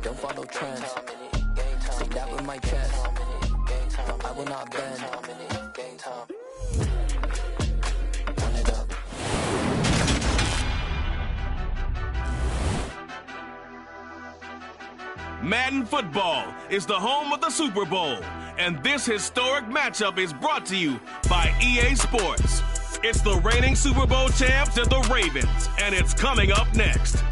don't follow trends. Say that with my chest. No, I will not bend. Run it up. Madden Football is the home of the Super Bowl, and this historic matchup is brought to you by EA Sports. It's the reigning Super Bowl champs and the Ravens, and it's coming up next.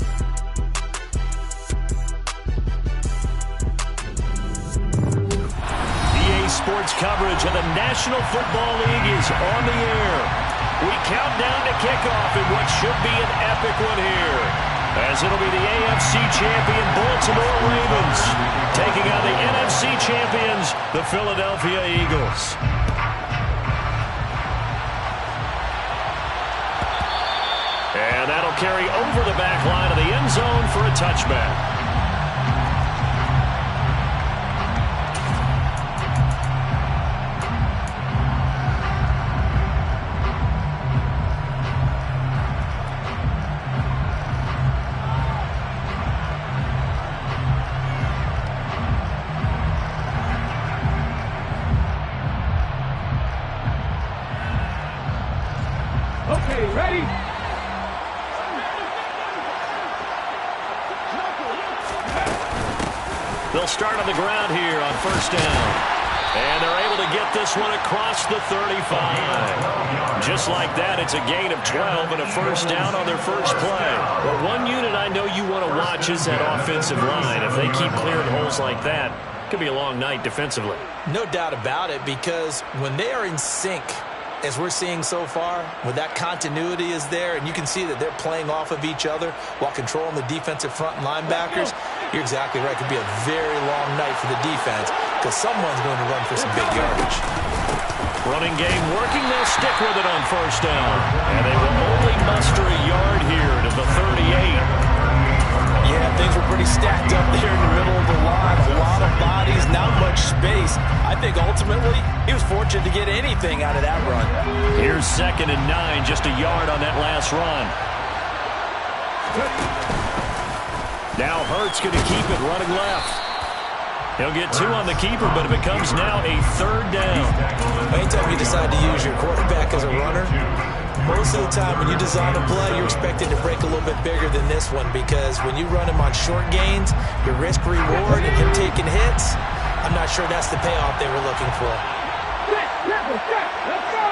EA Sports coverage of the National Football League is on the air. We count down to kickoff in what should be an epic one here, as it'll be the AFC champion Baltimore Ravens taking on the NFC champions, the Philadelphia Eagles. And that'll carry over the back line of the end zone for a touchback. Okay, ready? They'll start on the ground here on first down. And they're able to get this one across the 35. Just like that, it's a gain of 12 and a first down on their first play. But one unit I know you want to watch is that offensive line. If they keep clearing holes like that, it could be a long night defensively. No doubt about it, because when they are in sync, as we're seeing so far, when that continuity is there, and you can see that they're playing off of each other while controlling the defensive front linebackers, you're exactly right. It could be a very long night for the defense because someone's going to run for some big yardage. Running game working. They'll stick with it on first down. And they will only muster a yard here to the 38. Yeah, things were pretty stacked up there in the middle of the line. A lot of bodies, not much space. I think ultimately he was fortunate to get anything out of that run. Here's 2nd and 9, just a yard on that last run. Now Hurts going to keep it running left. He'll get 2 on the keeper, but it becomes now a 3rd down. Anytime you decide to use your quarterback as a runner, most of the time when you design a play, you're expected to break a little bit bigger than this one, because when you run him on short gains, your risk-reward and him taking hits, I'm not sure that's the payoff they were looking for. Let's go!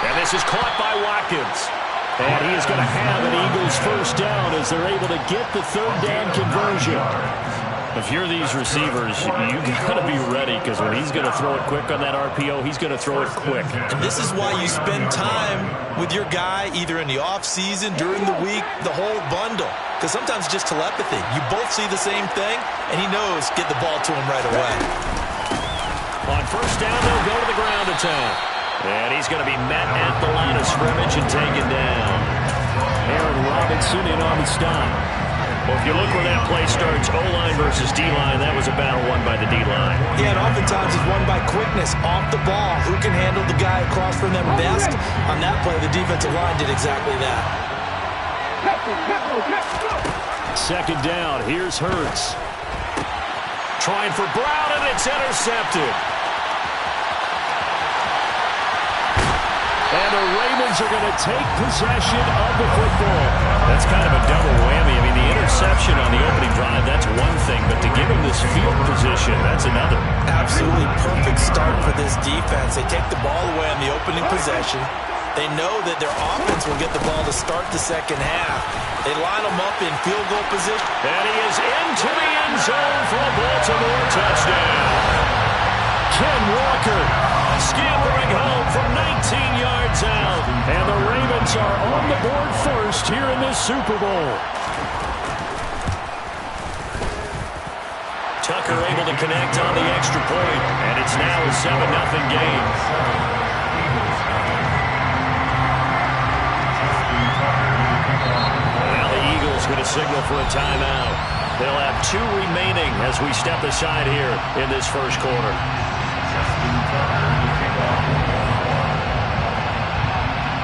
And this is caught by Watkins. And he is going to have an Eagles first down as they're able to get the 3rd down conversion. If you're these receivers, you got to be ready, because when he's going to throw it quick on that RPO, he's going to throw it quick. And this is why you spend time with your guy either in the offseason, during the week, the whole bundle. Because sometimes it's just telepathy. You both see the same thing, and he knows get the ball to him right away. On first down, they'll go to the ground attack. And he's going to be met at the line of scrimmage and taken down. Aaron Robinson in on the stop. Well, if you look where that play starts, O-line versus D-line, that was a battle won by the D-line. Yeah, and oftentimes it's won by quickness off the ball. Who can handle the guy across from them best? On that play, the defensive line did exactly that. 2nd down, here's Hurts. Trying for Brown, and it's intercepted. And the Ravens are going to take possession of the football. That's kind of a double whammy. I mean, the interception on the opening drive, that's one thing, but to give him this field position, that's another. Absolutely perfect start for this defense. They take the ball away on the opening possession. They know that their offense will get the ball to start the second half. They line them up in field goal position. And he is into the end zone for a Baltimore touchdown. Ken Walker scampering home from 19 yards out. And the Ravens are on the board first here in this Super Bowl. Tucker able to connect on the extra point, and it's now a 7-0 game. Now the Eagles going to signal for a timeout. They'll have 2 remaining as we step aside here in this first quarter.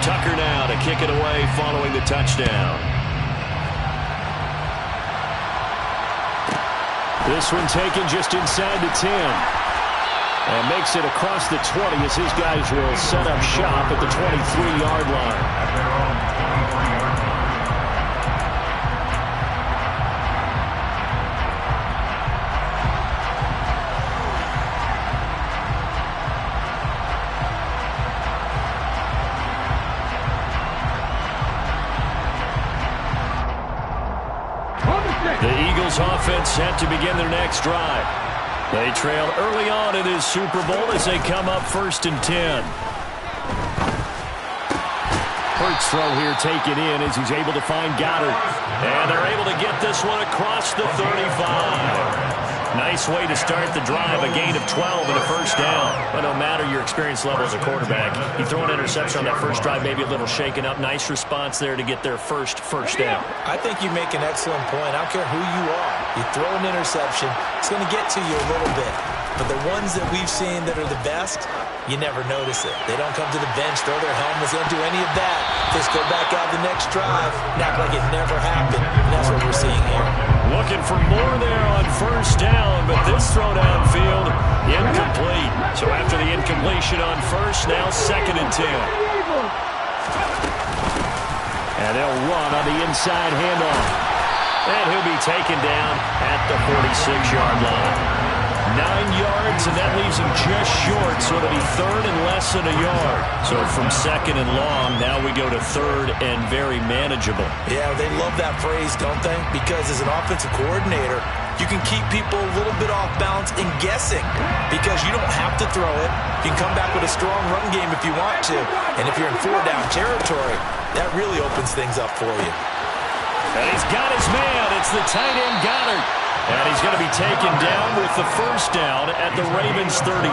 Tucker now to kick it away following the touchdown. This one taken just inside the 10. And makes it across the 20 as his guys will set up shop at the 23-yard line. The Eagles offense set to begin their next drive. They trail early on in this Super Bowl as they come up 1st and 10. Hurts throw here taken in as he's able to find Goddard. And they're able to get this one across the 35. Nice way to start the drive, a gain of 12 and a first down. But no matter your experience level as a quarterback, you throw an interception on that first drive, maybe a little shaken up. Nice response there to get their first down. I think you make an excellent point. I don't care who you are. You throw an interception, it's going to get to you a little bit. But the ones that we've seen that are the best, you never notice it. They don't come to the bench, throw their helmets, they don't do any of that. Just go back out the next drive and act like it never happened. And that's what we're seeing here. Looking for more there on first down, but this throw downfield, incomplete. So after the incompletion on first, now 2nd and 10. And they'll run on the inside handoff. And he'll be taken down at the 46-yard line. 9 yards, and that leaves him just short, so it'll be 3rd and less than a yard. So from 2nd and long, now we go to 3rd and very manageable. Yeah, they love that phrase, don't they? Because as an offensive coordinator, you can keep people a little bit off balance and guessing because you don't have to throw it. You can come back with a strong run game if you want to. And if you're in 4-down territory, that really opens things up for you. And he's got his man. It's the tight end Goddard. And he's going to be taken down with the first down at the Ravens 33.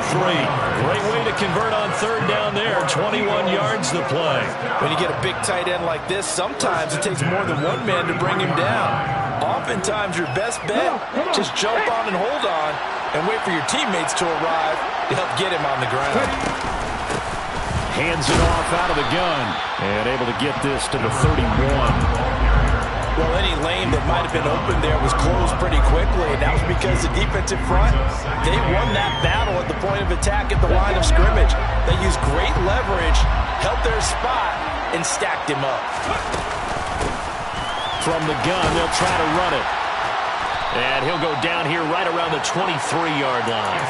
Great way to convert on 3rd down there. 21 yards the play. When you get a big tight end like this, sometimes it takes more than one man to bring him down. Oftentimes your best bet, just jump on and hold on and wait for your teammates to arrive to help get him on the ground. Hands it off out of the gun and able to get this to the 31. Well, any lane that might have been open there was closed pretty quickly, and that was because the defensive front, they won that battle at the point of attack at the line of scrimmage. They used great leverage, held their spot, and stacked him up. From the gun, they'll try to run it. And he'll go down here right around the 23-yard line.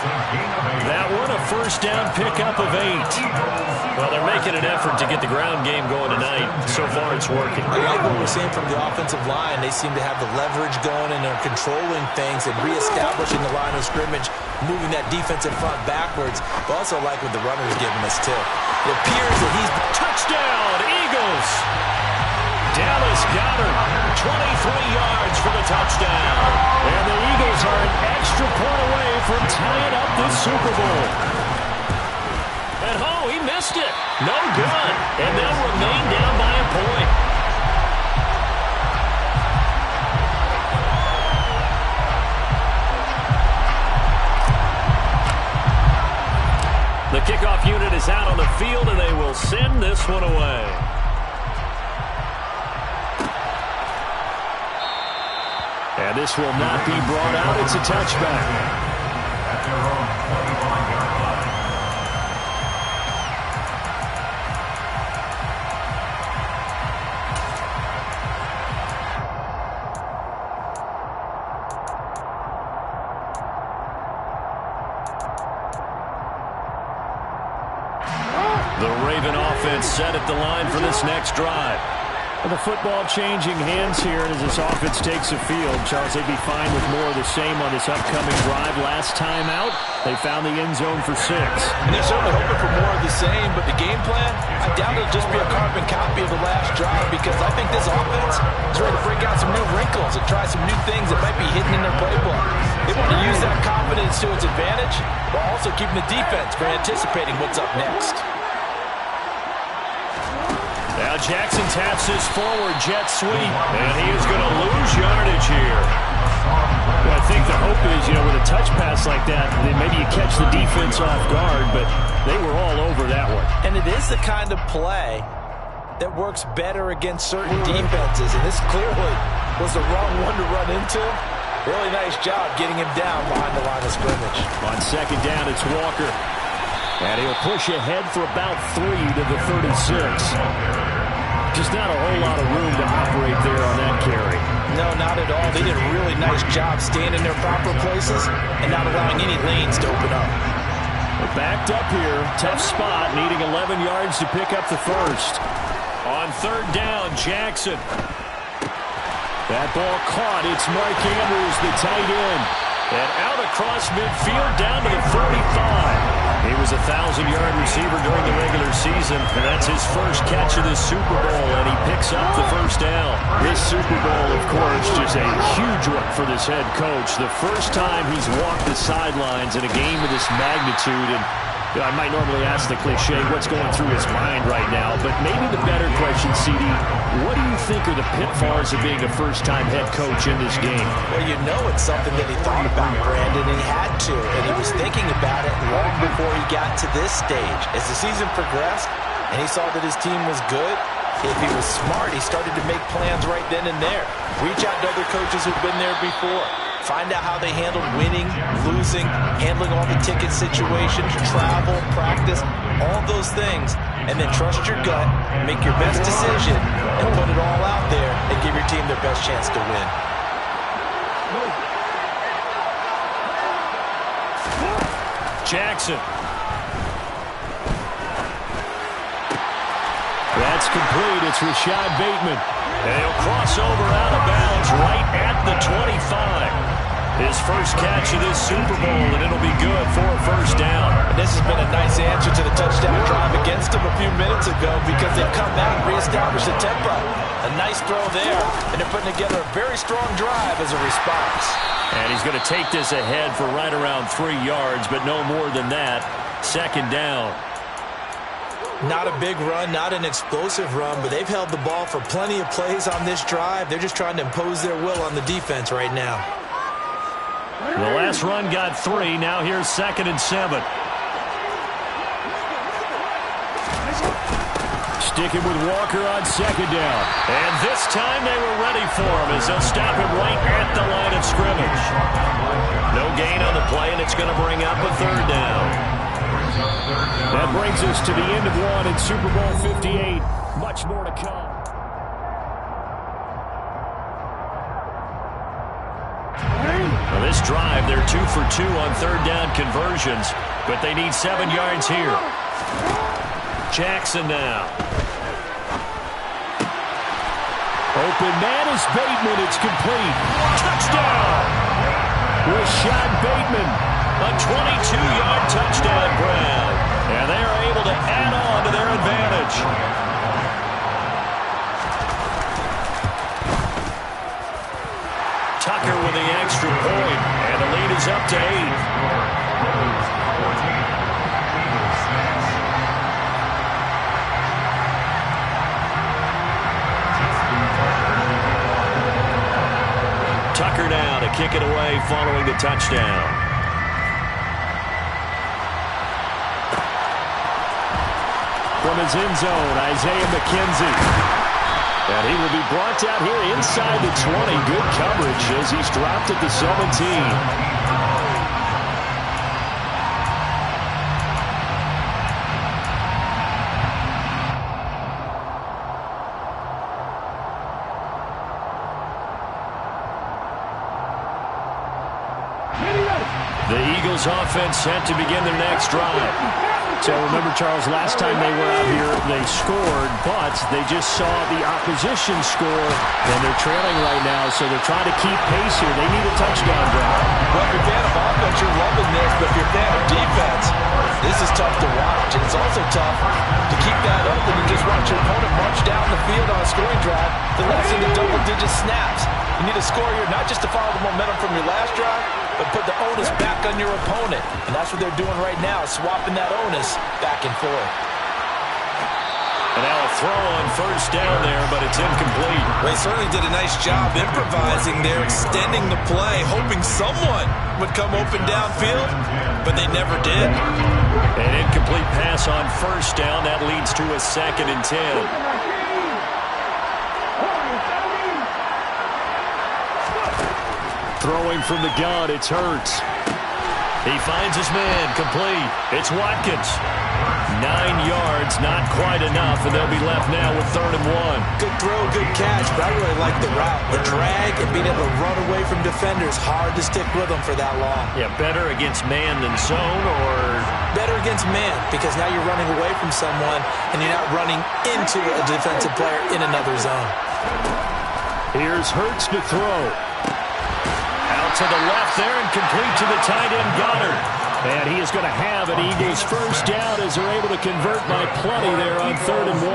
That one, a first down pickup of 8. Well, they're making an effort to get the ground game going tonight. So far, it's working. I like what we're seeing from the offensive line. They seem to have the leverage going, and they're controlling things and reestablishing the line of scrimmage, moving that defensive front backwards. But also like what the runner's giving us, too. It appears that he's... Touchdown, Eagles! Dallas Goddard, 23 yards for the touchdown. And the Eagles are an extra point away from tying up this Super Bowl. And he missed it. No good. And they'll remain down by a point. The kickoff unit is out on the field, and they will send this one away. And this will not be brought out. It's a touchback. The Raven offense set at the line for this next drive. And the football changing hands here as this offense takes the field. Charles, they'd be fine with more of the same on this upcoming drive. Last time out, they found the end zone for 6. And they're certainly hoping for more of the same, but the game plan, I doubt it'll just be a carbon copy of the last drive because I think this offense is ready to break out some new wrinkles and try some new things that might be hidden in their playbook. They want to use that confidence to its advantage while also keeping the defense from anticipating what's up next. Now Jackson taps this forward jet sweep, and he is going to lose yardage here. Well, I think the hope is, with a touch pass like that, then maybe you catch the defense off guard, but they were all over that one. And it is the kind of play that works better against certain defenses, and this clearly was the wrong one to run into. Really nice job getting him down behind the line of scrimmage. On second down, it's Walker. And he'll push ahead for about 3 to the 36. Just not a whole lot of room to operate there on that carry. No, not at all. They did a really nice job staying in their proper places and not allowing any lanes to open up. We're backed up here. Tough spot, needing 11 yards to pick up the first. On third down, Jackson. That ball caught. It's Mark Andrews, the tight end. And out across midfield down to the 45. He was a 1,000-yard receiver during the regular season, and that's his first catch of this Super Bowl, and he picks up the first down. This Super Bowl, of course, just a huge one for this head coach. The first time he's walked the sidelines in a game of this magnitude, and I might normally ask the cliche, what's going through his mind right now, but maybe the better question, CD, what do you think are the pitfalls of being a first-time head coach in this game? Well, you know it's something that he thought about, Brandon, and he had to, and he was thinking about it long before he got to this stage. As the season progressed and he saw that his team was good, if he was smart, he started to make plans right then and there. Reach out to other coaches who've been there before. Find out how they handled winning, losing, handling all the ticket situations, travel, practice, all those things. And then trust your gut, make your best decision, and put it all out there and give your team their best chance to win. Jackson. That's complete. It's Rashad Bateman. And he'll cross over out of bounds right at the 25. His first catch of this Super Bowl, and it'll be good for a first down. And this has been a nice answer to the touchdown drive against them a few minutes ago because they've come back and reestablished the tempo. A nice throw there, and they're putting together a very strong drive as a response. And he's going to take this ahead for right around 3 yards, but no more than that. Second down. Not a big run, not an explosive run, but they've held the ball for plenty of plays on this drive. They're just trying to impose their will on the defense right now. The last run got 3. Now here's 2nd and 7. Sticking with Walker on second down. And this time they were ready for him as they'll stop him right at the line of scrimmage. No gain on the play, and it's going to bring up a third down. That brings us to the end of one in Super Bowl 58. Much more to come. Well, this drive, they're 2 for 2 on third down conversions, but they need 7 yards here. Jackson now. Open man is Bateman. It's complete. Touchdown! Rashad Bateman. A 22-yard touchdown grab. And they are able to add on to their advantage. Tucker with the extra point, and the lead is up to 8. Tucker now to kick it away following the touchdown. From his end zone, Isaiah McKenzie. And he will be brought down here inside the 20. Good coverage as he's dropped at the 17. The Eagles offense set to begin their next drive. So remember, Charles, last time they were out here, they scored, but they just saw the opposition score, and they're trailing right now, so they're trying to keep pace here. They need a touchdown drive. Well, if you're a fan of offense, you're loving this, but if you're a fan of defense, this is tough to watch. And it's also tough to keep that open and just watch your opponent march down the field on a scoring drive that lasts into double-digit snaps. You need to score here not just to follow the momentum from your last drive, but put the onus back on your opponent. And that's what they're doing right now, swapping that onus back and forth. And now a throw on first down there, but it's incomplete. Well, they certainly did a nice job improvising there, extending the play, hoping someone would come open downfield, but they never did. An incomplete pass on first down. That leads to a 2nd and 10. Throwing from the gun, it's Hurts. He finds his man, complete. It's Watkins. 9 yards, not quite enough, and they'll be left now with 3rd and 1. Good throw, good catch, but I really like the route. The drag and being able to run away from defenders, hard to stick with them for that long. Yeah, better against man than zone, or? Better against man, because now you're running away from someone, and you're not running into a defensive player in another zone. Here's Hurts to throw. Out to the left there and complete to the tight end Goddard. And he is going to have an Eagles first down as they're able to convert by plenty there on 3rd and 1.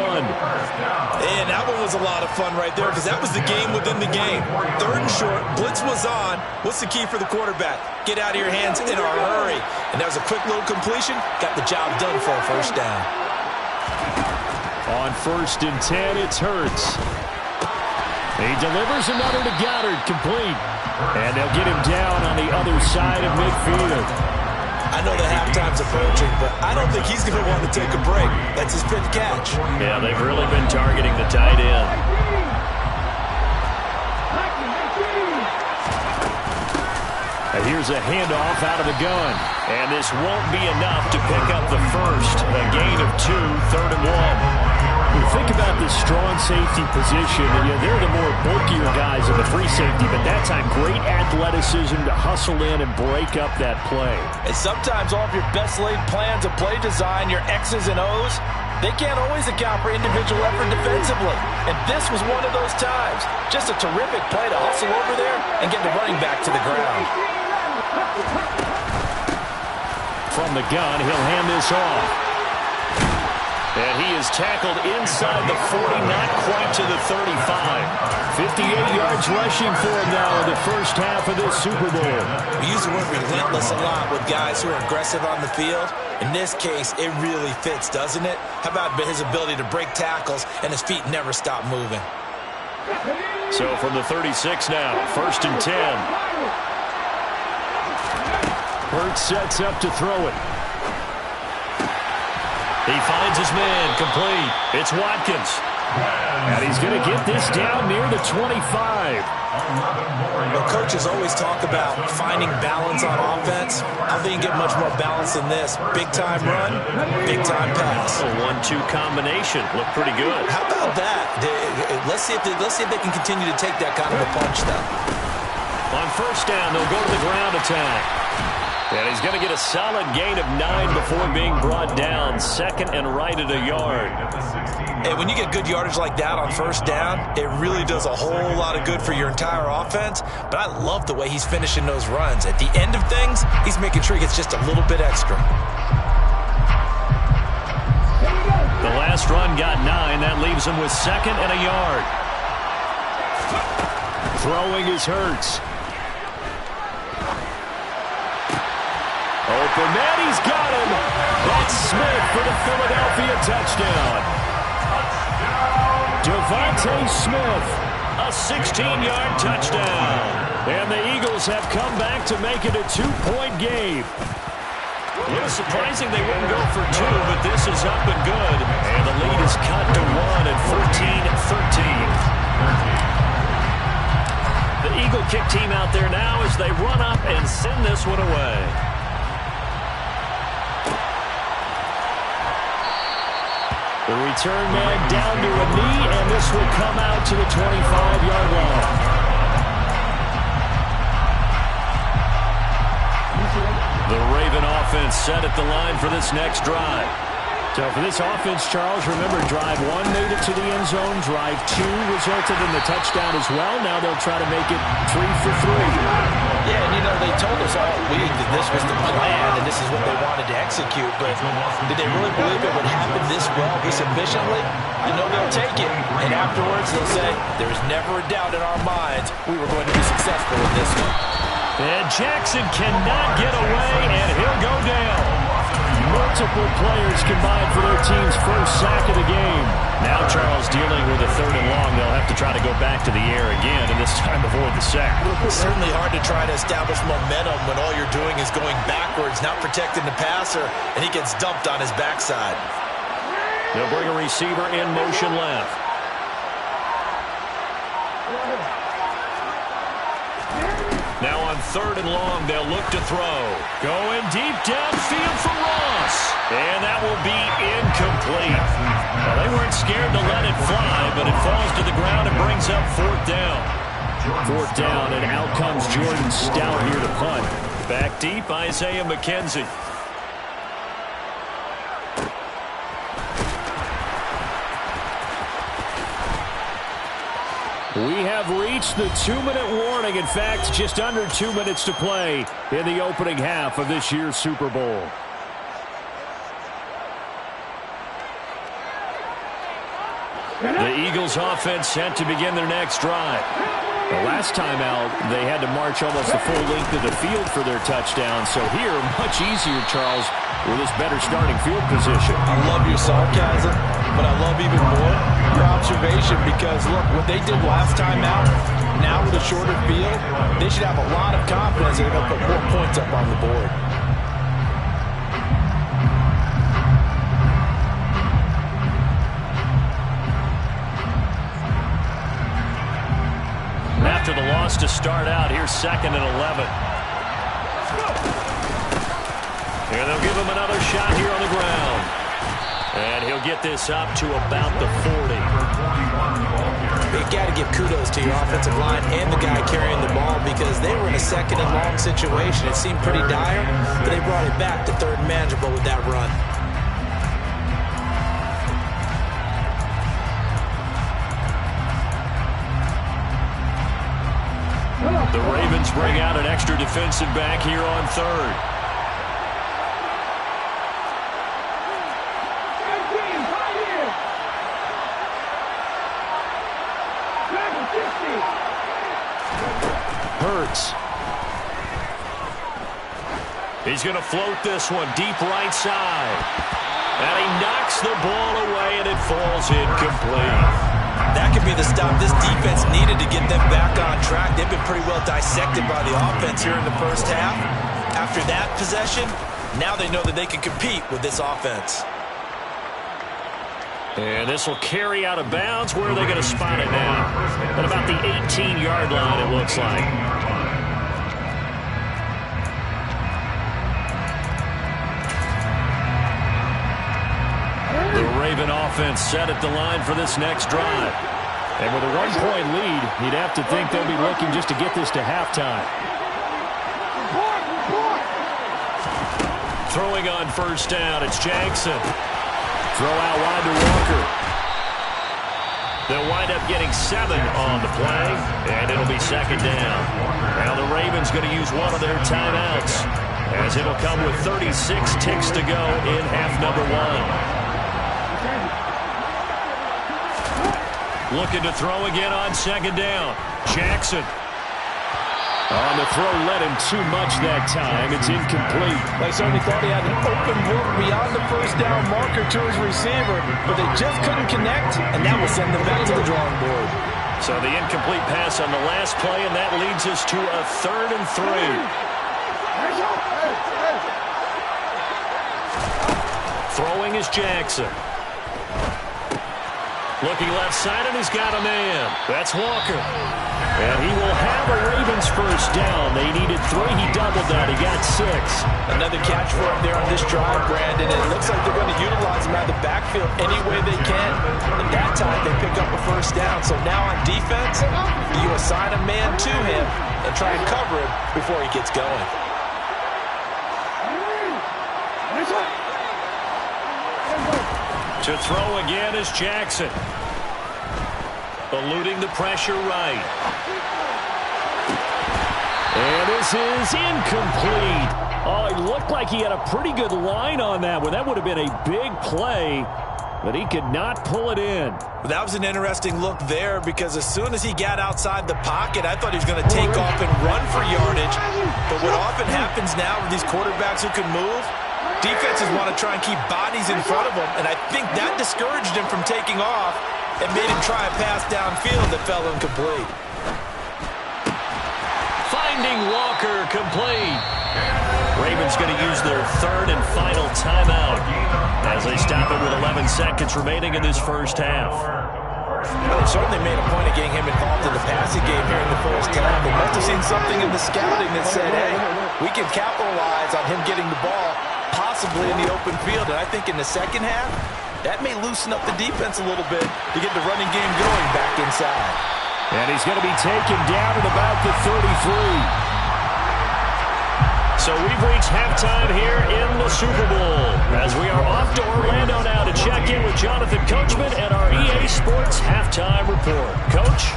And that one was a lot of fun right there because that was the game within the game. 3rd and short, blitz was on. What's the key for the quarterback? Get out of your hands in a hurry. And that was a quick little completion. Got the job done for a first down. On 1st and 10, it's Hurts. He delivers another to Goddard, complete. And they'll get him down on the other side of midfield. I know the halftime's approaching, but I don't think he's going to want to take a break. That's his fifth catch. Yeah, they've really been targeting the tight end. And here's a handoff out of the gun. And this won't be enough to pick up the first. A gain of 2, 3rd and 1. You think about this strong safety position, and they're the more bulkier guys in the free safety, but that time great athleticism to hustle in and break up that play. And sometimes all of your best laid plans of play design, your X's and O's, they can't always account for individual effort defensively. And this was one of those times. Just a terrific play to hustle over there and get the running back to the ground. From the gun, he'll hand this off. And he is tackled inside the 40, not quite to the 35. 58 yards rushing for him now in the first half of this Super Bowl. We use the word relentless a lot with guys who are aggressive on the field. In this case, it really fits, doesn't it? How about his ability to break tackles and his feet never stop moving? So from the 36 now, 1st and 10. Hurts sets up to throw it. He finds his man, complete. It's Watkins. And he's going to get this down near the 25. Well, coaches always talk about finding balance on offense. I think you get much more balance than this. Big-time run, big-time pass. A 1-2 combination. Looked pretty good. How about that? Let's see if they can continue to take that kind of a punch, though. On 1st down, they'll go to the ground attack. And he's going to get a solid gain of 9 before being brought down. 2nd and right at a yard. And when you get good yardage like that on 1st down, it really does a whole lot of good for your entire offense. But I love the way he's finishing those runs. At the end of things, he's making sure he gets just a little bit extra. The last run got 9. That leaves him with 2nd and a yard. Throwing is Hurts. Open man, he's got him. That's Smith for the Philadelphia touchdown. Devontae Smith, a 16-yard touchdown. And the Eagles have come back to make it a 2-point game. A little surprising they wouldn't go for 2, but this is up and good. And the lead is cut to 1 at 14-13. The Eagle kick team out there now as they run up and send this one away. The return man down to a knee, and this will come out to the 25-yard line. The Raven offense set at the line for this next drive. So for this offense, Charles, remember, drive 1 made it to the end zone. Drive 2 resulted in the touchdown as well. Now they'll try to make it 3 for 3. Yeah, and they told us all week that this was the plan and this is what they wanted to execute. But did they really believe it would happen this well, this efficiently? I know they'll take it. And afterwards they'll say, there's never a doubt in our minds we were going to be successful in this one. And Jackson cannot get away, and he'll go down. Multiple players combined for their team's first sack of the game. Now Charles dealing with a 3rd and long. They'll have to try to go back to the air again, and this time avoid the sack. It's certainly hard to try to establish momentum when all you're doing is going backwards, not protecting the passer, and he gets dumped on his backside. They'll bring a receiver in motion left. Now 3rd and long. They'll look to throw. Going deep downfield for Ross. And that will be incomplete. Well, they weren't scared to let it fly, but it falls to the ground and brings up 4th down. 4th down, and out comes Jordan Stout here to punt. Back deep, Isaiah McKenzie. We have reached the 2-minute warning. In fact, just under 2 minutes to play in the opening half of this year's Super Bowl. The Eagles offense set to begin their next drive. The last time out, they had to march almost the full length of the field for their touchdown. So here, much easier, Charles, with this better starting field position. I love your sarcasm, but I love even more your observation because, look, what they did last time out, now with a shorter field, they should have a lot of confidence that they're going to put more points up on the board. After the loss to start out, here's 2nd and 11. Here they'll give him another shot here on the ground. And he'll get this up to about the 40. You got to give kudos to your offensive line and the guy carrying the ball because they were in a 2nd and long situation. It seemed pretty dire, but they brought it back to 3rd and manageable with that run. The Ravens bring out an extra defensive back here on 3rd. Hurts. He's going to float this one deep right side. And he knocks the ball away, and it falls incomplete. That could be the stop this defense needed to get them back on track. They've been pretty well dissected by the offense here in the first half. After that possession, now they know that they can compete with this offense. And this will carry out of bounds. Where are they going to spot it now? At about the 18-yard line, it looks like. The Raven offense set at the line for this next drive. And with a 1-point lead, you'd have to think they'll be looking just to get this to halftime. Throwing on 1st down, it's Jackson. Throw out wide to Walker. They'll wind up getting 7 on the play, and it'll be 2nd down. Now the Ravens going to use one of their timeouts, as it'll come with 36 ticks to go in half number 1. Looking to throw again on 2nd down. Jackson. On the throw, led him too much that time. It's incomplete. They certainly thought he had an open look beyond the 1st down marker to his receiver, but they just couldn't connect, and that will send them back to the drawing board. So the incomplete pass on the last play, and that leads us to a 3rd and 3. Throwing is Jackson. Looking left side, and he's got a man. That's Walker. And he will have a Ravens 1st down. They needed 3. He doubled that. He got 6. Another catch for him there on this drive, Brandon. It looks like they're going to utilize him out of the backfield any way they can. And that time, they pick up a 1st down. So now on defense, you assign a man to him and try and cover him before he gets going. To throw again is Jackson. Eluding the pressure right. And this is incomplete. Oh, it looked like he had a pretty good line on that one. That would have been a big play, but he could not pull it in. That was an interesting look there because as soon as he got outside the pocket, I thought he was going to take off and run for yardage. But what often happens now with these quarterbacks who can move, defenses want to try and keep bodies in front of them, and I think that discouraged him from taking off and made him try a pass downfield that fell incomplete. Finding Walker complete. Ravens going to use their 3rd and final timeout as they stop it with 11 seconds remaining in this first half. Well, they certainly made a point of getting him involved in the passing game here in the first half. They must have seen something in the scouting that said, hey, we can capitalize on him getting the ball, possibly in the open field. And I think in the second half, that may loosen up the defense a little bit to get the running game going back inside. And he's going to be taken down at about the 33. So we've reached halftime here in the Super Bowl as we are off to Orlando now to check in with Jonathan Coachman and our EA Sports Halftime Report. Coach?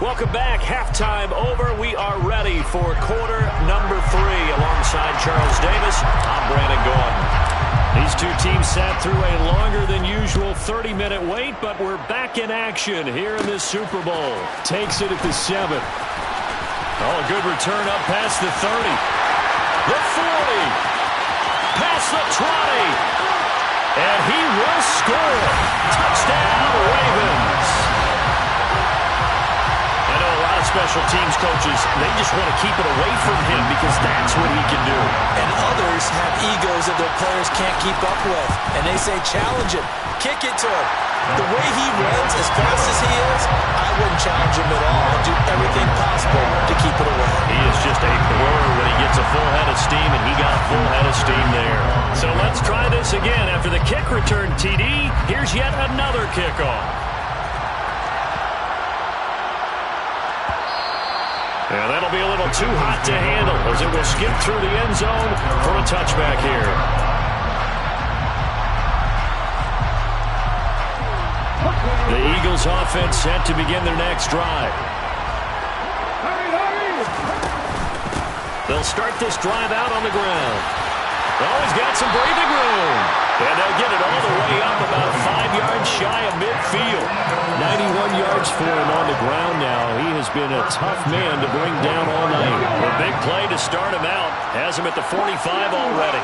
Welcome back. Halftime over. We are ready for quarter number 3 alongside Charles Davis. I'm Brandon Gordon. These two teams sat through a longer than usual 30-minute wait, but we're back in action here in this Super Bowl. Takes it at the 7. Oh, a good return up past the 30. The 40. Past the 20. And he will score. Touchdown, Ravens. I know a lot of special teams coaches, they just want to keep it away from him because that's what he can do. And others have egos that their players can't keep up with. And they say, challenge him. Kick it to him. The way he runs as fast as he is, I wouldn't challenge him at all. I'd do everything possible to keep it away. He is just a blur when he gets a full head of steam, and he got a full head of steam there. So let's try this again. After the kick return, TD, here's yet another kickoff. And that'll be a little too hot to handle as it will skip through the end zone for a touchback here. The Eagles offense set to begin their next drive. They'll start this drive out on the ground. Oh, he's got some breathing room. And they'll get it all the way up about 5 yards shy of midfield. 91 yards for him on the ground now. He has been a tough man to bring down all night. A big play to start him out. Has him at the 45 already.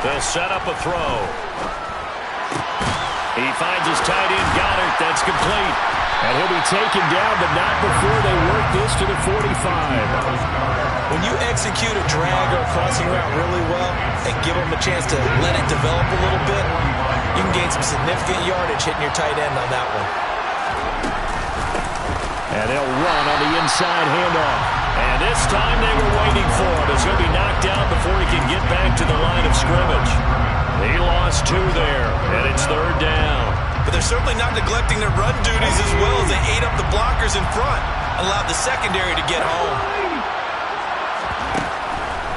They'll set up a throw. He finds his tight end, Goddard. That's complete. And he'll be taken down, but not before they work this to the 45. When you execute a drag or a crossing route really well and give them a chance to let it develop a little bit, you can gain some significant yardage hitting your tight end on that one. And they'll run on the inside handoff. And this time they were waiting for him as he'll be knocked out before he can get back to the line of scrimmage. He lost 2 there, and it's 3rd down. But they're certainly not neglecting their run duties as well as they ate up the blockers in front, allowed the secondary to get home.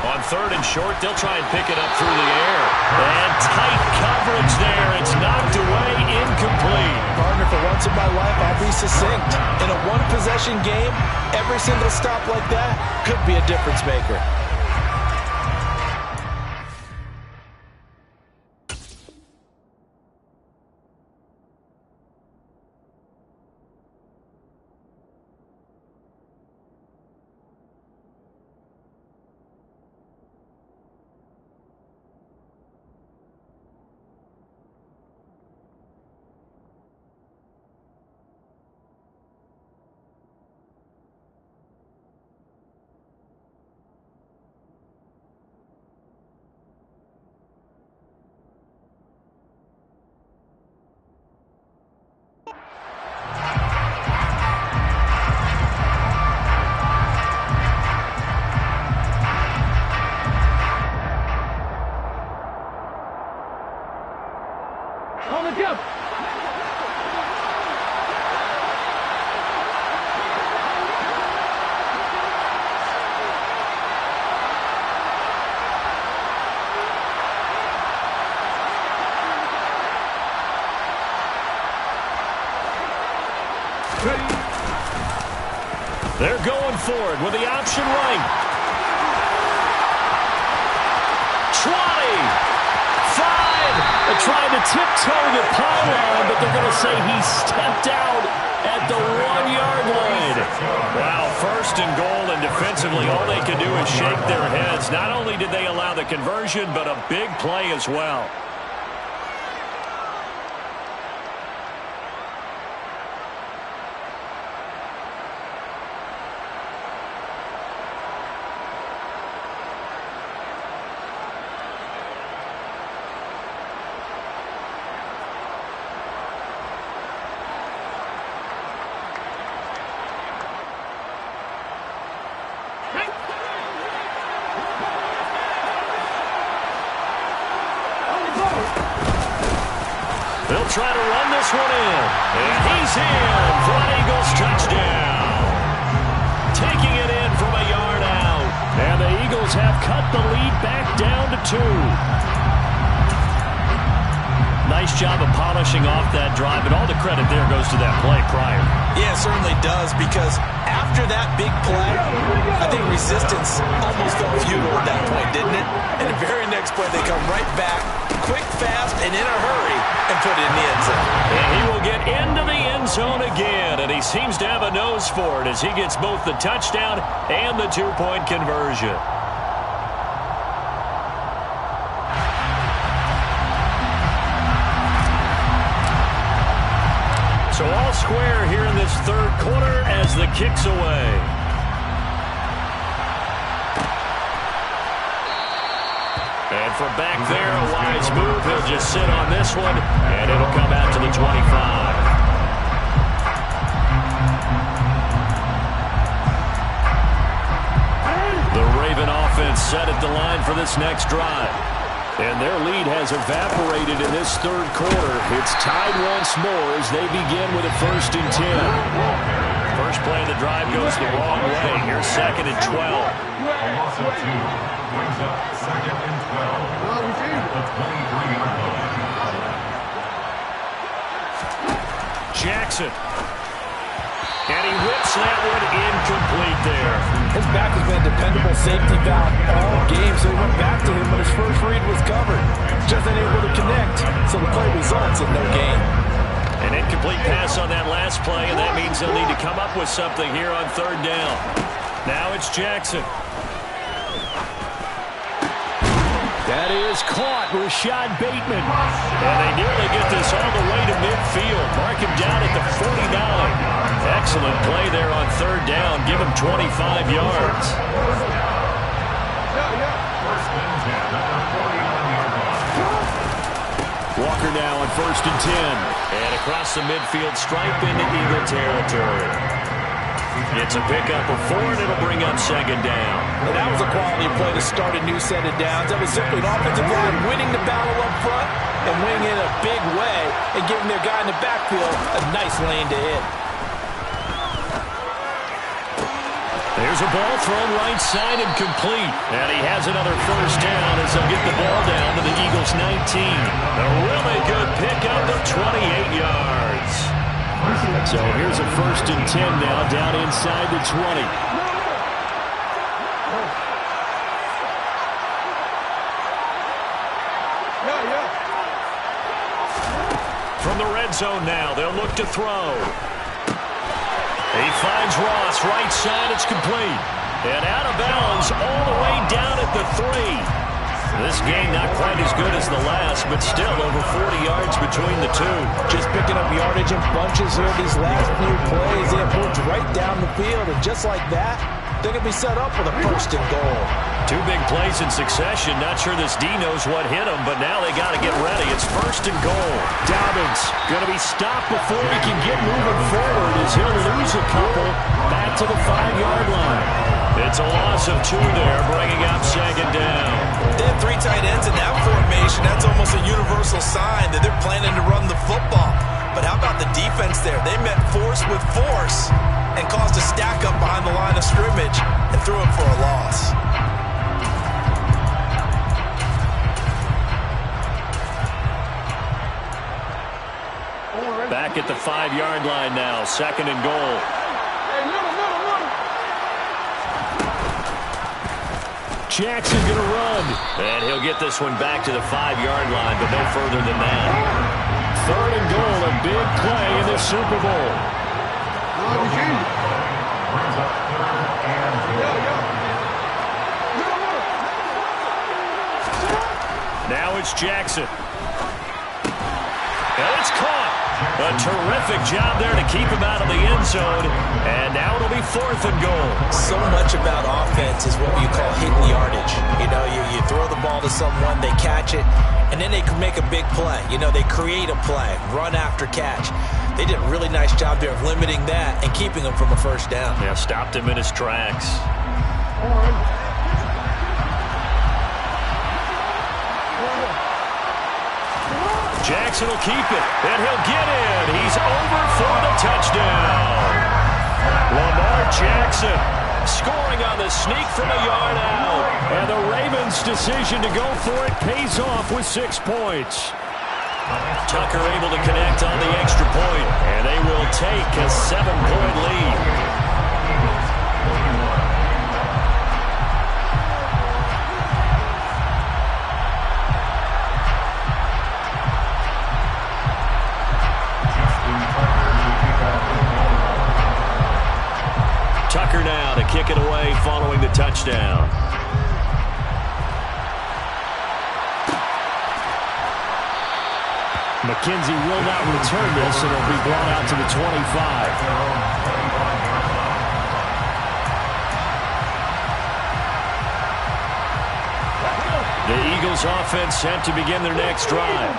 On 3rd and short, they'll try and pick it up through the air. And tight coverage there. It's knocked away, incomplete. Partner, for once in my life, I'll be succinct. In a one-possession game, every single stop like that could be a difference maker. They're going for it with the option right. 20, 5. They're trying to tiptoe the pylon, but they're going to say he stepped out at the 1-yard line. Wow, 1st and goal, and defensively all they could do is shake their heads. Not only did they allow the conversion, but a big play as well. They'll try to run this one in. And he's in for an Eagles touchdown. Taking it in from a yard out. And the Eagles have cut the lead back down to 2. Nice job of polishing off that drive, but all the credit there goes to that play prior. Yeah, it certainly does, because after that big play, I think resistance almost felt futile at that point, didn't it? And the very next play, they come right back, quick, fast, and in a hurry, and put it in the end zone. And he will get into the end zone again, and he seems to have a nose for it as he gets both the touchdown and the 2-point conversion. So all square here in this third quarter as the kick's away. And from back there, a wise move. He'll just sit on this one, and it'll come out to the 25. The Raven offense set at the line for this next drive. And their lead has evaporated in this third quarter. It's tied once more as they begin with a 1st and 10. First play of the drive goes the wrong way. Here's 2nd and 12. Jackson. And he whips that one incomplete there. His back has been a dependable safety valve all game, so he went back to him, but his first read was covered. Just unable to connect, so the play results in no gain. An incomplete pass on that last play, and that means they'll need to come up with something here on 3rd down. Now it's Jackson. That is caught. Rashad Bateman. And they nearly get this all the way to midfield. Mark him down at the 49. Excellent play there on 3rd down. Give him 25 yards. Walker now on 1st and 10. And across the midfield stripe into Eagle territory. It's a pickup of 4, and it'll bring up 2nd down. And that was a quality play to start a new set of downs. That was simply an offensive line winning the battle up front and winning it in a big way and giving their guy in the backfield a nice lane to hit. There's a ball thrown right side and complete. And he has another 1st down as they'll get the ball down to the Eagles' 19. A really good pickup of 28 yards. So here's a 1st and 10 now down inside the 20. From the red zone now, they'll look to throw. He finds Ross, right side, it's complete. And out of bounds all the way down at the 3. This game not quite as good as the last, but still over 40 yards between the two. Just picking up yardage in bunches here these last few plays. They have moved right down the field, and just like that, they're going to be set up for the 1st and goal. 2 big plays in succession. Not sure this D knows what hit him, but now they got to get ready. It's 1st and goal. Dobbins going to be stopped before he can get moving forward as he'll lose a couple back to the 5-yard line. It's a loss of 2 there, bringing up 2nd down. They have 3 tight ends in that formation. That's almost a universal sign that they're planning to run the football. But how about the defense there? They met force with force and caused a stack up behind the line of scrimmage and threw it for a loss. Back at the 5-yard line now, 2nd and goal. Jackson going to run. And he'll get this one back to the 5-yard line, but no further than that. 3rd and goal, a big play in the Super Bowl. Now it's Jackson. And it's caught. A terrific job there to keep him out of the end zone. And now it'll be 4th and goal. So much about offense is what you call hitting yardage. You know, you throw the ball to someone, they catch it, and then they can make a big play. You know, they create a play, run after catch. They did a really nice job there of limiting that and keeping him from a 1st down. Yeah, stopped him in his tracks. Jackson will keep it, and he'll get in. He's over for the touchdown. Lamar Jackson scoring on the sneak from a yard out. And the Ravens' decision to go for it pays off with 6 points. Tucker able to connect on the extra point, and they will take a 7-point lead. Tucker now to kick it away following the touchdown. McKenzie will not return this, and it'll be brought out to the 25. The Eagles offense set to begin their next drive.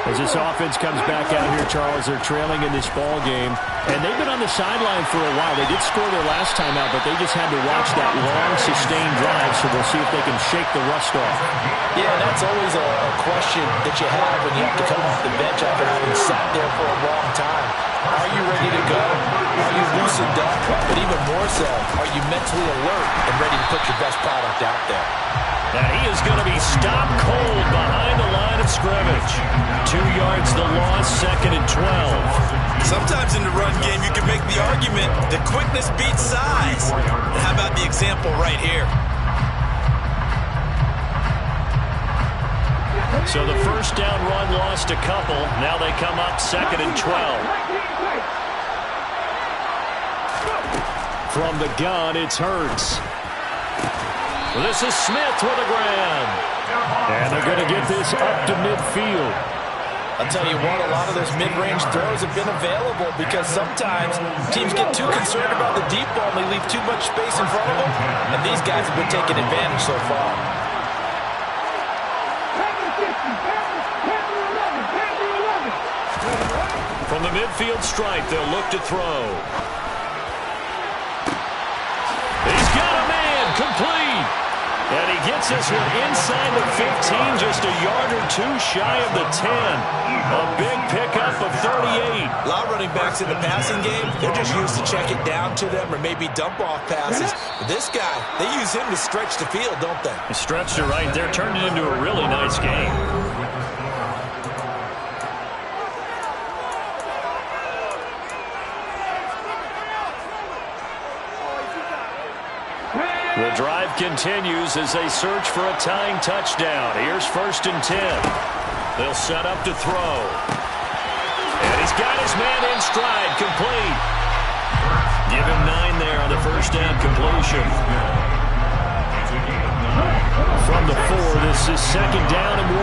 As this offense comes back out here, Charles, they're trailing in this ball game, and they've been on the sideline for a while. They did score their last time out, but they just had to watch that long, sustained drive, so we'll see if they can shake the rust off. Yeah, that's always a question that you have when you have to come off the bench after having sat there for a long time. Are you ready to go? Are you loosened up? But even more so, are you mentally alert and ready to put your best product out there? And he is going to be stopped cold behind the line of scrimmage. 2 yards the loss, 2nd and 12. Sometimes in the run game, you can make the argument that quickness beats size. And how about the example right here? So the first down run lost a couple. Now they come up 2nd and 12. From the gun, it's Hurts. This is Smith with a grab. And they're going to get this up to midfield. I'll tell you what, a lot of those mid-range throws have been available because sometimes teams get too concerned about the deep ball and they leave too much space in front of them. And these guys have been taking advantage so far. From the midfield stripe, they'll look to throw. He's got a man, complete. And he gets this one inside the 15, just a yard or two shy of the 10. A big pickup of 38. A lot of running backs in the passing game, they're just used to check it down to them or maybe dump off passes. But this guy, they use him to stretch the field, don't they? He stretched it right there, turned it into a really nice game. The drive continues as they search for a tying touchdown. Here's 1st and 10. They'll set up to throw. And he's got his man in stride, complete. Give him 9 there on the first down completion. From the 4, this is 2nd down and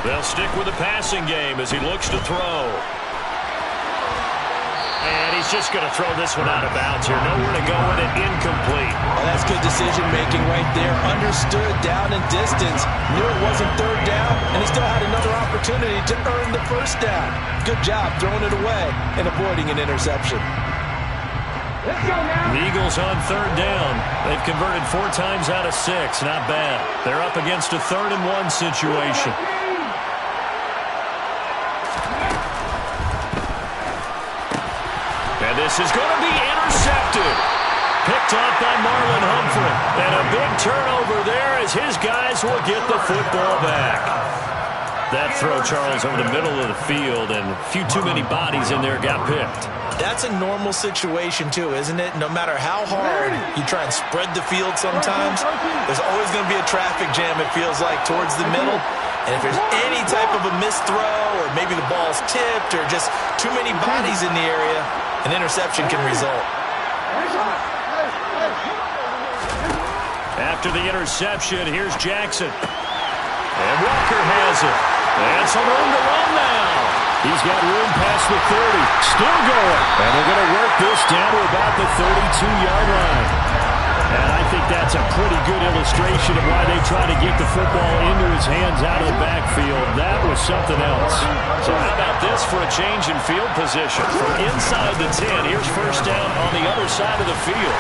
1. They'll stick with the passing game as he looks to throw. And he's just going to throw this one out of bounds here. Nowhere to go with it. Incomplete. Well, that's good decision-making right there. Understood down and distance. Knew it wasn't 3rd down, and he still had another opportunity to earn the 1st down. Good job throwing it away and avoiding an interception. The Eagles on 3rd down. They've converted 4 times out of 6. Not bad. They're up against a 3rd and 1 situation. This is going to be intercepted. Picked off by Marlon Humphrey. And a big turnover there as his guys will get the football back. That throw, Charles, over the middle of the field, and a few too many bodies in there got picked. That's a normal situation, too, isn't it? No matter how hard you try and spread the field sometimes, there's always going to be a traffic jam, it feels like, towards the middle. And if there's any type of a missed throw, or maybe the ball's tipped, or just too many bodies in the area, an interception can result. After the interception, here's Jackson. And Walker has it. And some room to run now. He's got room past the 30. Still going. And they're going to work this down to about the 32-yard line. And I think that's a pretty good illustration of why they try to get the football into his hands out of the backfield. That was something else. So how about this for a change in field position? From inside the 10, here's 1st down on the other side of the field.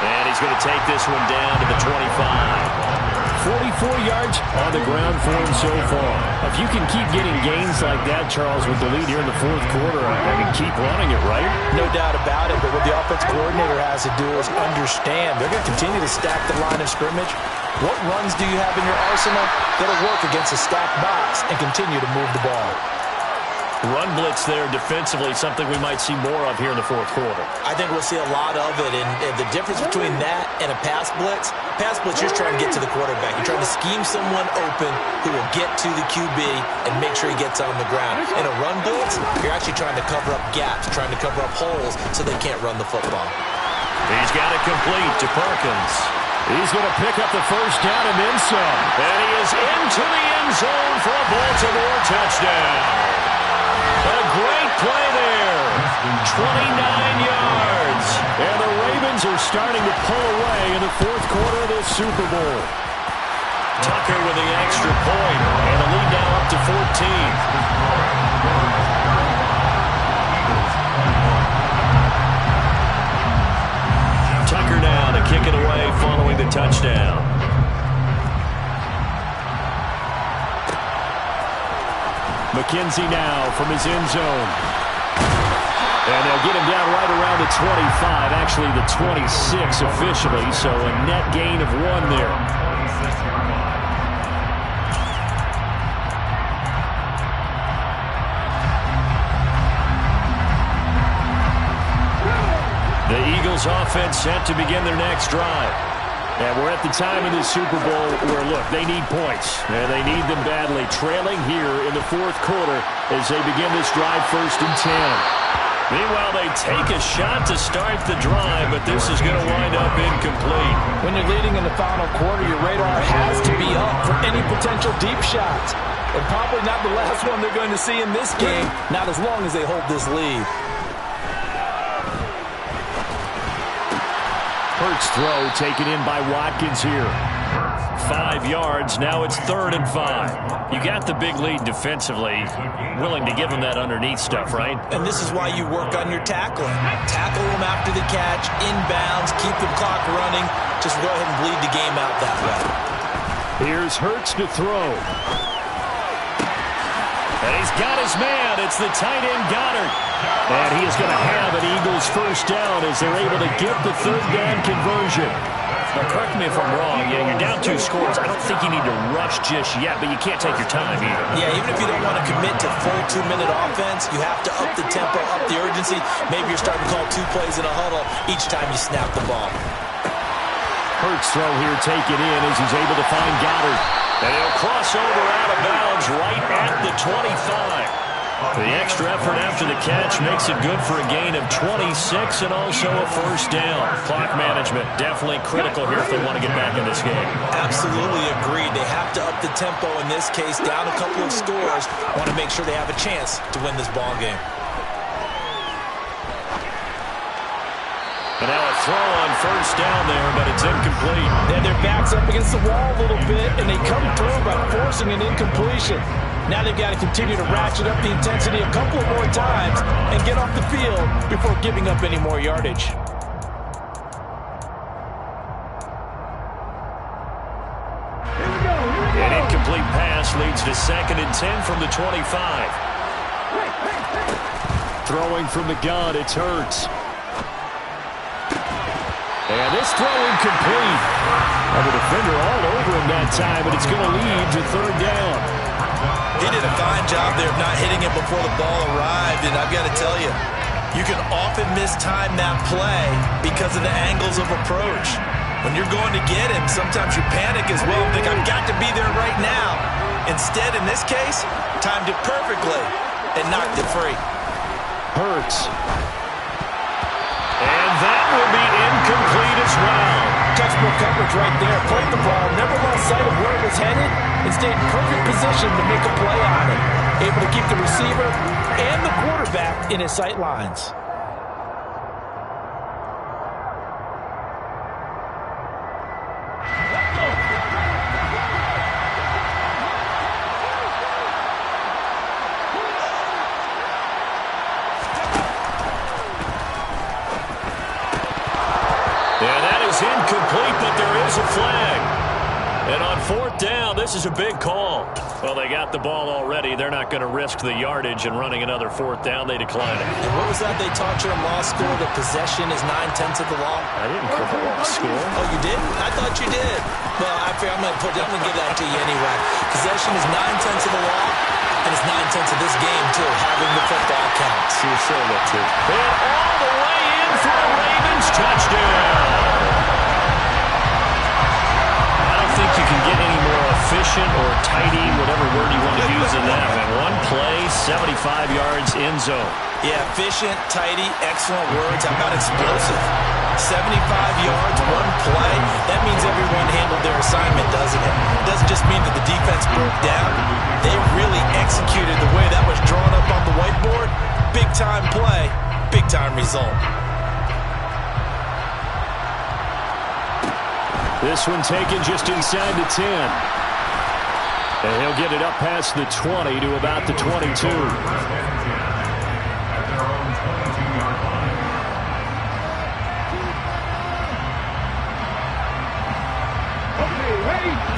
And he's going to take this one down to the 25. 44 yards on the ground for him so far. If you can keep getting gains like that, Charles, with the lead here in the fourth quarter, I can keep running it, right? No doubt about it, but what the offense coordinator has to do is understand they're going to continue to stack the line of scrimmage. What runs do you have in your arsenal that'll work against a stacked box and continue to move the ball? Run blitz there defensively, something we might see more of here in the fourth quarter. I think we'll see a lot of it, and the difference between that and a pass blitz, you're trying to get to the quarterback. You're trying to scheme someone open who will get to the QB and make sure he gets on the ground. In a run blitz, you're actually trying to cover up gaps, trying to cover up holes so they can't run the football. He's got it complete to Perkins. He's going to pick up the first down and then some. And he is into the end zone for a Baltimore touchdown. A great play there. 29 yards. And the Ravens are starting to pull away in the fourth quarter of this Super Bowl. Tucker with the extra point, and the lead now up to 14. Tucker now to kick it away following the touchdown. McKenzie now from his end zone. And they'll get him down right around the 25, actually the 26 officially, so a net gain of 1 there. The Eagles offense set to begin their next drive. And we're at the time in this Super Bowl where, look, they need points, and they need them badly. Trailing here in the fourth quarter as they begin this drive 1st and 10. Meanwhile, they take a shot to start the drive, but this is going to wind up incomplete. When you're leading in the final quarter, your radar has to be up for any potential deep shots. And probably not the last one they're going to see in this game, not as long as they hold this lead. Hurts throw taken in by Watkins here. 5 yards. Now it's 3rd and 5. You got the big lead defensively. Willing to give them that underneath stuff, right? And this is why you work on your tackling. Tackle them after the catch, inbounds, keep the clock running. Just go ahead and bleed the game out that way. Here's Hurts to throw. And he's got his man. It's the tight end Goddard. And he is going to have an Eagles first down as they're able to get the 3rd down conversion. Now, correct me if I'm wrong. You're down 2 scores. I don't think you need to rush just yet, but you can't take your time either. Yeah, even if you don't want to commit to full 2-minute offense, you have to up the tempo, up the urgency. Maybe you're starting to call 2 plays in a huddle each time you snap the ball. Hurts throw here taken in as he's able to find Goddard. And he'll cross over out of bounds right at the 25. The extra effort after the catch makes it good for a gain of 26 and also a first down. Clock management definitely critical here if they want to get back in this game. Absolutely agreed. They have to up the tempo in this case, down a couple of scores. Want to make sure they have a chance to win this ball game. And now a throw on first down there, but it's incomplete. Then their back's up against the wall a little bit, and they come through by forcing an incompletion. Now they've got to continue to ratchet up the intensity a couple more times and get off the field before giving up any more yardage. An incomplete pass leads to 2nd and 10 from the 25. Throwing from the gun, it's Hurts. And this throw incomplete. And the defender all over him that time, but it's going to lead to 3rd down. He did a fine job there of not hitting it before the ball arrived, and I've got to tell you, you can often mistime that play because of the angles of approach. When you're going to get him, sometimes you panic as well and think, I've got to be there right now. Instead, in this case, timed it perfectly and knocked it free. Hurts. And that will be incomplete as well. Textbook coverage right there. Played the ball, never lost sight of where it was headed, and stayed in perfect position to make a play on it. Able to keep the receiver and the quarterback in his sight lines. Incomplete, but there is a flag. And on this is a big call. Well, they got the ball already. They're not going to risk the yardage and running another fourth down. They decline it. And what was that they taught you in law school? That possession is 9/10 of the law? I didn't go to law school. Oh, you didn't? I thought you did. Well, I'm going to give that to you anyway. Possession is 9/10 of the law, and it's 9/10 of this game, too. Having the football counts. You're showing it, too. And all the way in for a Ravens touchdown. I think you can get any more efficient or tidy, whatever word you want to use in that. And one play, 75 yards, end zone. Yeah, efficient, tidy, excellent words. How about explosive? 75 yards, one play. That means everyone handled their assignment, doesn't it? It doesn't just mean that the defense broke down. They really executed the way that was drawn up on the whiteboard. Big-time play, big-time result. This one taken just inside the 10. And he'll get it up past the 20 to about the 22.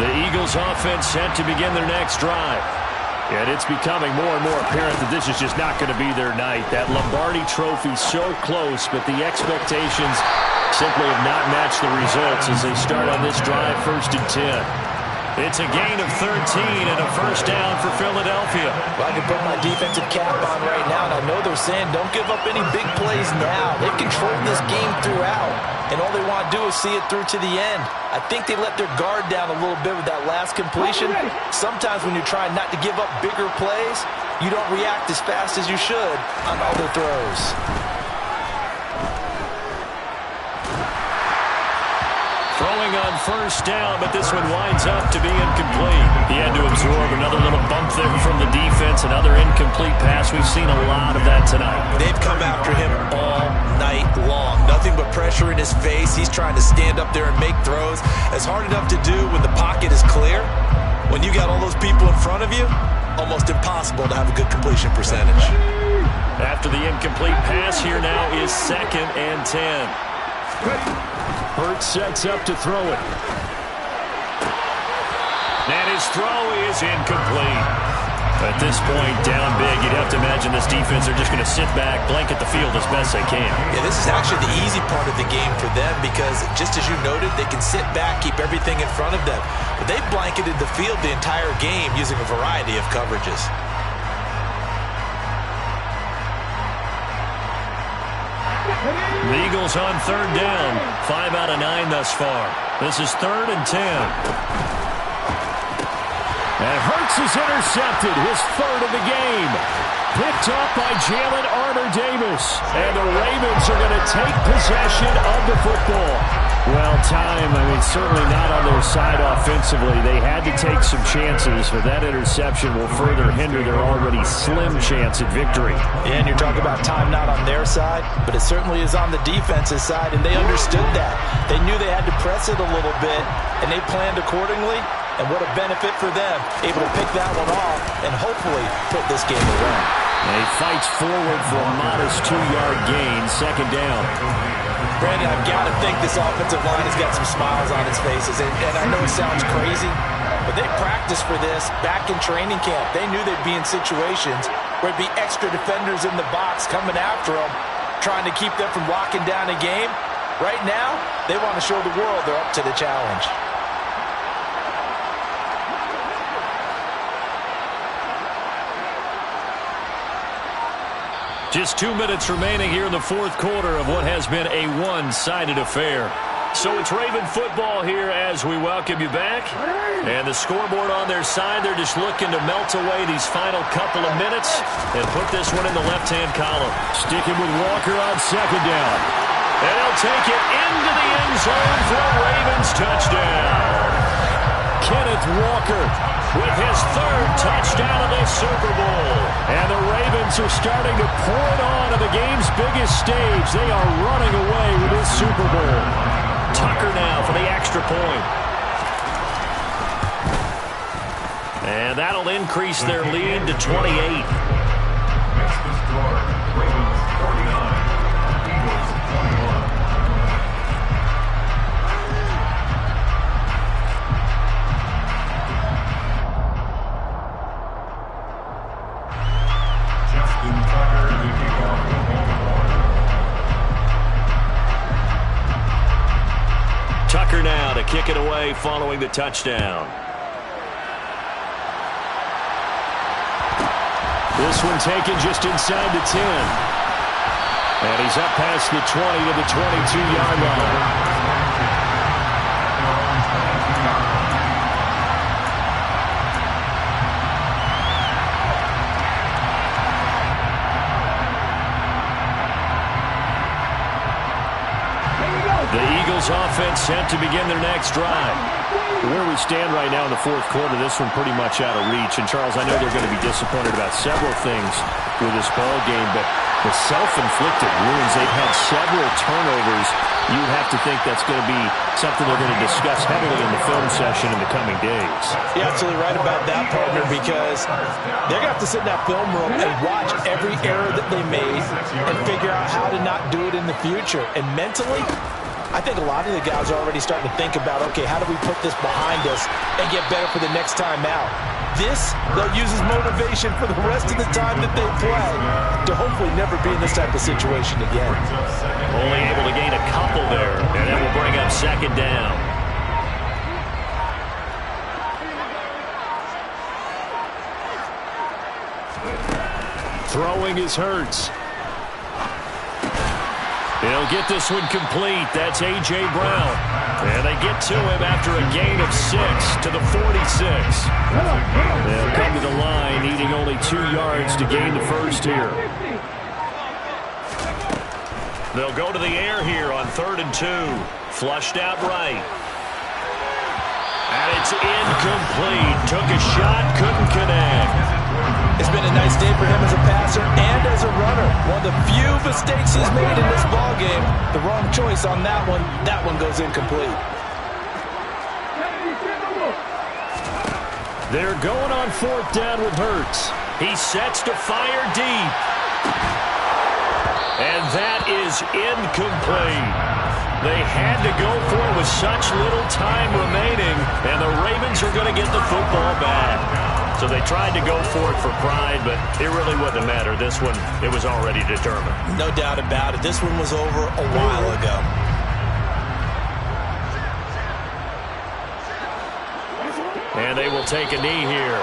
The Eagles offense set to begin their next drive. And it's becoming more and more apparent that this is just not going to be their night. That Lombardi Trophy so close, but the expectations simply have not matched the results as they start on this drive, 1st and 10. It's a gain of 13 and a first down for Philadelphia. Well, I can put my defensive cap on right now, and I know they're saying don't give up any big plays now. They've controlled this game throughout, and all they want to do is see it through to the end. I think they let their guard down a little bit with that last completion. Sometimes when you're trying not to give up bigger plays, you don't react as fast as you should on other throws. Throwing on first down, but this one winds up to be incomplete. He had to absorb another little bump there from the defense, another incomplete pass. We've seen a lot of that tonight. They've come after him all night long. Nothing but pressure in his face. He's trying to stand up there and make throws. It's hard enough to do when the pocket is clear. When you got all those people in front of you, almost impossible to have a good completion percentage. After the incomplete pass, here now is 2nd and 10. Hurts sets up to throw it. And his throw is incomplete. At this point, down big, you'd have to imagine this defense are just going to sit back, blanket the field as best they can. Yeah, this is actually the easy part of the game for them because, just as you noted, they can sit back, keep everything in front of them. But they've blanketed the field the entire game using a variety of coverages. The Eagles on 3rd down. 5 out of 9 thus far. This is 3rd and 10. And Hurts is intercepted. His 3rd of the game. Picked up by Jalen Armour-Davis. And the Ravens are going to take possession of the football. Well, time, certainly not on their side offensively. They had to take some chances, but that interception will further hinder their already slim chance at victory. Yeah, and you're talking about time not on their side, but it certainly is on the defense's side, and they understood that. They knew they had to press it a little bit, and they planned accordingly, and what a benefit for them, able to pick that one off and hopefully put this game away. And he fights forward for a modest 2-yard gain, 2nd down. Brandon, I've got to think this offensive line has got some smiles on its faces, and I know it sounds crazy, but they practiced for this back in training camp. They knew they'd be in situations where it'd be extra defenders in the box coming after them, trying to keep them from locking down a game. Right now, they want to show the world they're up to the challenge. Just 2 minutes remaining here in the 4th quarter of what has been a one-sided affair. So it's Raven football here as we welcome you back. And the scoreboard on their side, they're just looking to melt away these final couple of minutes and put this one in the left-hand column. Sticking with Walker on 2nd down. And they'll take it into the end zone for a Ravens touchdown. Kenneth Walker with his 3rd touchdown of the Super Bowl. And the Ravens are starting to pour it on the game's biggest stage. They are running away with this Super Bowl. Tucker now for the extra point. And that'll increase their lead to 28. play following the touchdown. This one taken just inside the 10. And he's up past the 20 to the 22-yard line. The Eagles offense set to begin their next drive. Where we stand right now in the fourth quarter, this one pretty much out of reach. And, Charles, I know they're going to be disappointed about several things with this ball game, but the self-inflicted wounds, they've had several turnovers. You have to think that's going to be something they're going to discuss heavily in the film session in the coming days. You're absolutely right about that, partner, because they're going to have to sit in that film room and watch every error that they made and figure out how to not do it in the future. And mentally, I think a lot of the guys are already starting to think about, okay, how do we put this behind us and get better for the next time out? This, they'll use as motivation for the rest of the time that they play to hopefully never be in this type of situation again. Only able to gain a couple there, and that will bring up second down. Throwing is Hurts. He'll get this one complete. That's A.J. Brown. And they get to him after a gain of 6 to the 46. They'll come to the line, needing only 2 yards to gain the first here. They'll go to the air here on 3rd and 2. Flushed out right. And it's incomplete. Took a shot, couldn't connect. It's been a nice day for him as a passer and as a runner. One of the few mistakes he's made in this ballgame. The wrong choice on that one. That one goes incomplete. They're going on 4th down with Hurts. He sets to fire deep. And that is incomplete. They had to go for it with such little time remaining, and the Ravens are going to get the football back. So they tried to go for it for pride, but it really wouldn't matter. This one, it was already determined. No doubt about it. This one was over a while ago. And they will take a knee here.